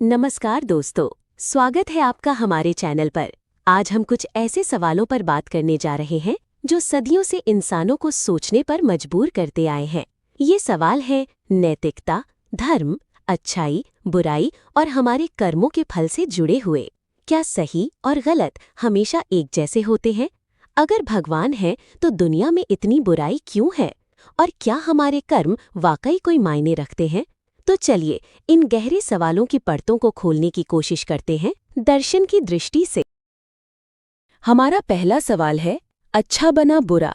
नमस्कार दोस्तों, स्वागत है आपका हमारे चैनल पर। आज हम कुछ ऐसे सवालों पर बात करने जा रहे हैं जो सदियों से इंसानों को सोचने पर मजबूर करते आए हैं। ये सवाल है नैतिकता, धर्म, अच्छाई, बुराई और हमारे कर्मों के फल से जुड़े हुए। क्या सही और गलत हमेशा एक जैसे होते हैं? अगर भगवान है तो दुनिया में इतनी बुराई क्यों है? और क्या हमारे कर्म वाकई कोई मायने रखते हैं? तो चलिए इन गहरे सवालों की परतों को खोलने की कोशिश करते हैं दर्शन की दृष्टि से। हमारा पहला सवाल है, अच्छा बना बुरा।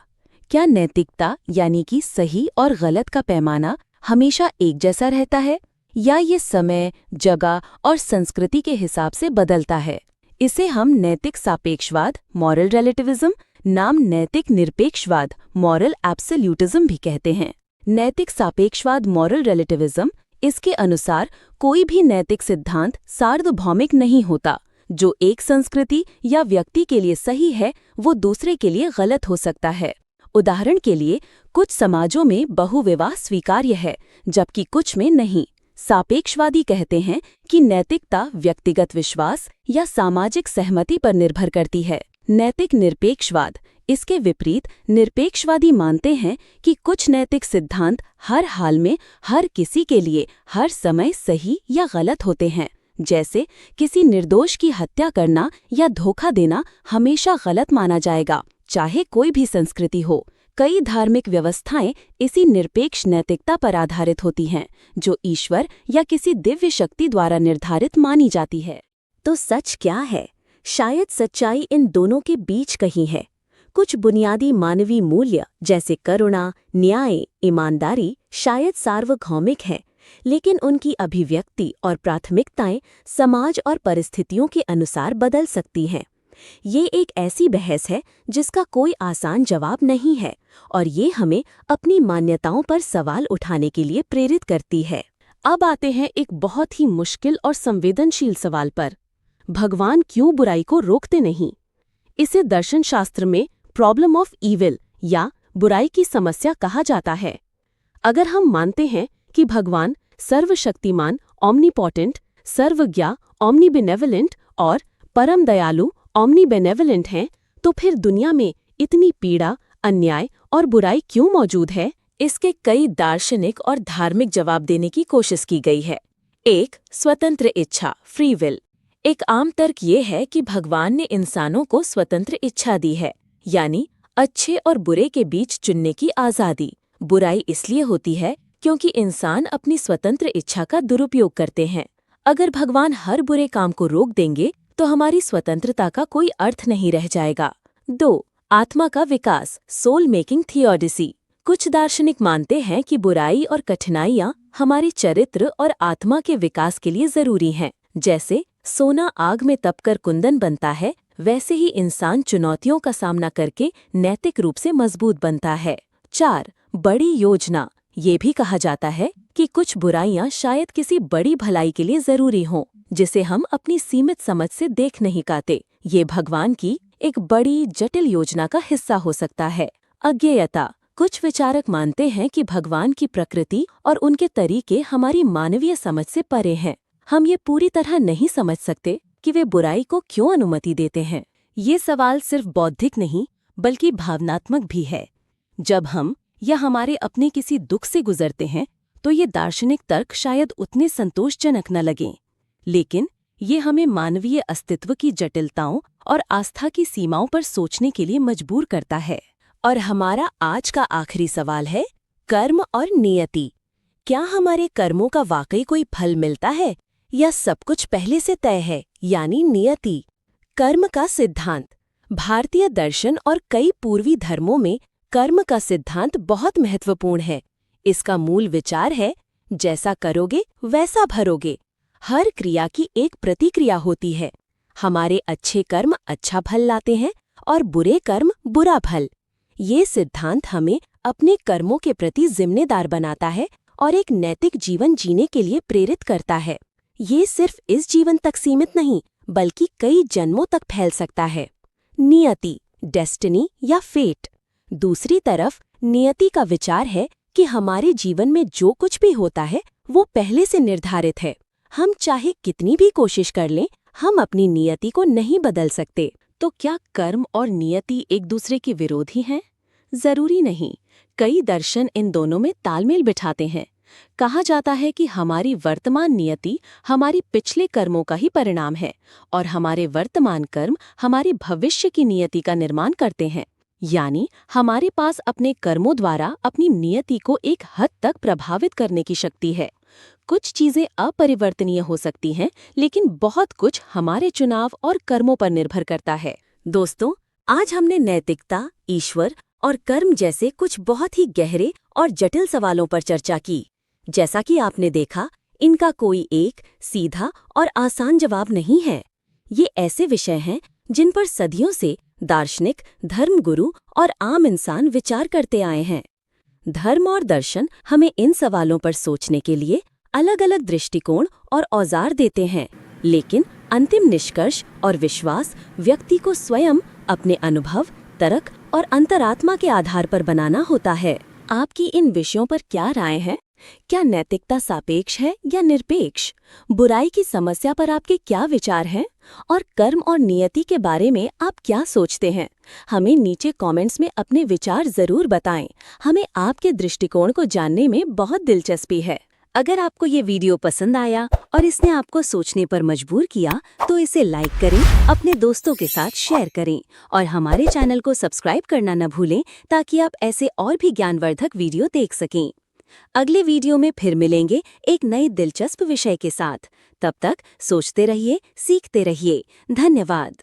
क्या नैतिकता यानी कि सही और गलत का पैमाना हमेशा एक जैसा रहता है या ये समय, जगह और संस्कृति के हिसाब से बदलता है? इसे हम नैतिक सापेक्षवाद, मॉरल रिलेटिविज्म, नाम नैतिक निरपेक्षवाद, मॉरल एब्सोल्यूटिज्म भी कहते हैं। नैतिक सापेक्षवाद, मॉरल रिलेटिविज्म, इसके अनुसार कोई भी नैतिक सिद्धांत सार्वभौमिक नहीं होता। जो एक संस्कृति या व्यक्ति के लिए सही है वो दूसरे के लिए गलत हो सकता है। उदाहरण के लिए, कुछ समाजों में बहुविवाह स्वीकार्य है जबकि कुछ में नहीं। सापेक्षवादी कहते हैं कि नैतिकता व्यक्तिगत विश्वास या सामाजिक सहमति पर निर्भर करती है। नैतिक निरपेक्षवाद, इसके विपरीत निरपेक्षवादी मानते हैं कि कुछ नैतिक सिद्धांत हर हाल में हर किसी के लिए हर समय सही या गलत होते हैं। जैसे किसी निर्दोष की हत्या करना या धोखा देना हमेशा गलत माना जाएगा, चाहे कोई भी संस्कृति हो। कई धार्मिक व्यवस्थाएं इसी निरपेक्ष नैतिकता पर आधारित होती हैं, जो ईश्वर या किसी दिव्य शक्ति द्वारा निर्धारित मानी जाती है। तो सच क्या है? शायद सच्चाई इन दोनों के बीच कहीं है। कुछ बुनियादी मानवीय मूल्य जैसे करुणा, न्याय, ईमानदारी शायद सार्वभौमिक हैं, लेकिन उनकी अभिव्यक्ति और प्राथमिकताएं समाज और परिस्थितियों के अनुसार बदल सकती हैं। ये एक ऐसी बहस है जिसका कोई आसान जवाब नहीं है और ये हमें अपनी मान्यताओं पर सवाल उठाने के लिए प्रेरित करती है। अब आते हैं एक बहुत ही मुश्किल और संवेदनशील सवाल पर। भगवान क्यों बुराई को रोकते नहीं? इसे दर्शन शास्त्र में प्रॉब्लम ऑफ ईविल या बुराई की समस्या कहा जाता है। अगर हम मानते हैं कि भगवान सर्वशक्तिमान, ऑम्निपोटेंट, सर्वज्ञ, ऑम्निबेनेवलेंट और परम दयालु, ऑम्निबेनेवलेंट हैं, तो फिर दुनिया में इतनी पीड़ा, अन्याय और बुराई क्यों मौजूद है? इसके कई दार्शनिक और धार्मिक जवाब देने की कोशिश की गई है। एक, स्वतंत्र इच्छा, फ्री विल। एक आम तर्क ये है कि भगवान ने इंसानों को स्वतंत्र इच्छा दी है, यानी अच्छे और बुरे के बीच चुनने की आज़ादी। बुराई इसलिए होती है क्योंकि इंसान अपनी स्वतंत्र इच्छा का दुरुपयोग करते हैं। अगर भगवान हर बुरे काम को रोक देंगे तो हमारी स्वतंत्रता का कोई अर्थ नहीं रह जाएगा। 2, आत्मा का विकास, सोल मेकिंग थियोडिसी। कुछ दार्शनिक मानते हैं कि बुराई और कठिनाइयाँ हमारे चरित्र और आत्मा के विकास के लिए जरूरी हैं। जैसे सोना आग में तपकर कुंदन बनता है, वैसे ही इंसान चुनौतियों का सामना करके नैतिक रूप से मजबूत बनता है। 4, बड़ी योजना। ये भी कहा जाता है कि कुछ बुराइयां शायद किसी बड़ी भलाई के लिए जरूरी हों, जिसे हम अपनी सीमित समझ से देख नहीं पाते। ये भगवान की एक बड़ी जटिल योजना का हिस्सा हो सकता है। अज्ञेयता। कुछ विचारक मानते हैं कि भगवान की प्रकृति और उनके तरीके हमारी मानवीय समझ से परे हैं। हम ये पूरी तरह नहीं समझ सकते कि वे बुराई को क्यों अनुमति देते हैं। ये सवाल सिर्फ बौद्धिक नहीं बल्कि भावनात्मक भी है। जब हम या हमारे अपने किसी दुख से गुजरते हैं तो ये दार्शनिक तर्क शायद उतने संतोषजनक न लगें, लेकिन ये हमें मानवीय अस्तित्व की जटिलताओं और आस्था की सीमाओं पर सोचने के लिए मजबूर करता है। और हमारा आज का आखिरी सवाल है, कर्म और नियति। क्या हमारे कर्मों का वाकई कोई फल मिलता है या सब कुछ पहले से तय है, यानी नियति? कर्म का सिद्धांत। भारतीय दर्शन और कई पूर्वी धर्मों में कर्म का सिद्धांत बहुत महत्वपूर्ण है। इसका मूल विचार है, जैसा करोगे वैसा भरोगे। हर क्रिया की एक प्रतिक्रिया होती है। हमारे अच्छे कर्म अच्छा फल लाते हैं और बुरे कर्म बुरा फल। ये सिद्धांत हमें अपने कर्मों के प्रति जिम्मेदार बनाता है और एक नैतिक जीवन जीने के लिए प्रेरित करता है। ये सिर्फ इस जीवन तक सीमित नहीं बल्कि कई जन्मों तक फैल सकता है। नियति, डेस्टिनी या फेट। दूसरी तरफ नियति का विचार है कि हमारे जीवन में जो कुछ भी होता है वो पहले से निर्धारित है। हम चाहे कितनी भी कोशिश कर लें, हम अपनी नियति को नहीं बदल सकते। तो क्या कर्म और नियति एक दूसरे के विरोधी हैं? जरूरी नहीं। कई दर्शन इन दोनों में तालमेल बिठाते हैं। कहा जाता है कि हमारी वर्तमान नियति हमारी पिछले कर्मों का ही परिणाम है और हमारे वर्तमान कर्म हमारी भविष्य की नियति का निर्माण करते हैं। यानी हमारे पास अपने कर्मों द्वारा अपनी नियति को एक हद तक प्रभावित करने की शक्ति है। कुछ चीजें अपरिवर्तनीय हो सकती हैं, लेकिन बहुत कुछ हमारे चुनाव और कर्मों पर निर्भर करता है। दोस्तों, आज हमने नैतिकता, ईश्वर और कर्म जैसे कुछ बहुत ही गहरे और जटिल सवालों पर चर्चा की। जैसा कि आपने देखा, इनका कोई एक सीधा और आसान जवाब नहीं है। ये ऐसे विषय हैं जिन पर सदियों से दार्शनिक, धर्मगुरु और आम इंसान विचार करते आए हैं। धर्म और दर्शन हमें इन सवालों पर सोचने के लिए अलग अलग दृष्टिकोण और औजार देते हैं, लेकिन अंतिम निष्कर्ष और विश्वास व्यक्ति को स्वयं अपने अनुभव, तर्क और अंतरात्मा के आधार पर बनाना होता है। आपकी इन विषयों पर क्या राय है? क्या नैतिकता सापेक्ष है या निरपेक्ष? बुराई की समस्या पर आपके क्या विचार हैं? और कर्म और नियति के बारे में आप क्या सोचते हैं? हमें नीचे कमेंट्स में अपने विचार जरूर बताएं। हमें आपके दृष्टिकोण को जानने में बहुत दिलचस्पी है। अगर आपको ये वीडियो पसंद आया और इसने आपको सोचने पर मजबूर किया, तो इसे लाइक करें, अपने दोस्तों के साथ शेयर करें और हमारे चैनल को सब्सक्राइब करना न भूलें, ताकि आप ऐसे और भी ज्ञानवर्धक वीडियो देख सकें। अगले वीडियो में फिर मिलेंगे एक नए दिलचस्प विषय के साथ। तब तक सोचते रहिए, सीखते रहिए। धन्यवाद।